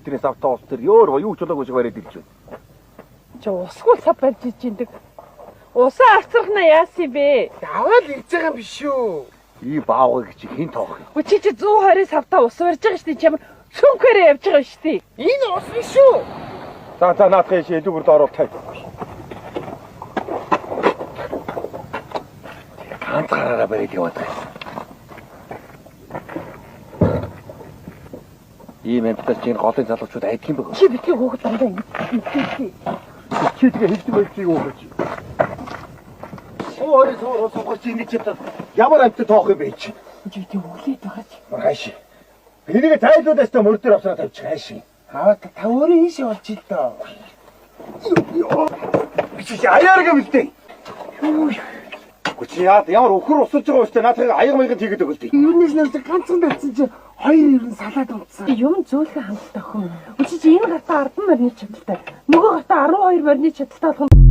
Тэрээс автоус тэр ёор юу ч болоогүй шиг бариад ирж байна. Чи усгүй сав барьж ижиндэг. Усаа авцрахна яасан бэ? Аваад ирж байгаа юм биш үү? Ий баавгыг чи хэн тоох юм? Чи 120 савтаа ус барьж байгаа шүү дээ. Чамд цүнхээрээ явж байгаа шүү дээ. Энэ ус биш үү? За наадах шээ дүүрд ороод тайд. Ганц гараараа бариад яваад байгаа. Ийм амттай чинь голын залуучууд айдах юм байна. Чи битгий хөөхд дандаа ингэ. Чи тэгээ хэлдэг байдлыг өөгөөч. Өөрөөр хэлбэл суугч ингэж ядаа ямар амттай тоох юм бэ чи? Чи тэг өглөөд байгаа чи. Хайш. Энийг тайлуулаас та мөр дээр авсаа тавьчих хайш. Аваа та өөрөө ийшээ болж ил доо. Чи аяарга юм л дээ. Чи ямар өхөр усаж байгаа үстэй наадхыг аяга маягт хийгээд өгөл дээ. Юунаас нэг ганцхан тавьсан чи хоёр ер нь салаад унтсан. Юм зөөлхөн хангалттай охин. Чи энэ гартаа 10 морины чадaltaй. Нөгөө гартаа 12 морины чадaltaй болох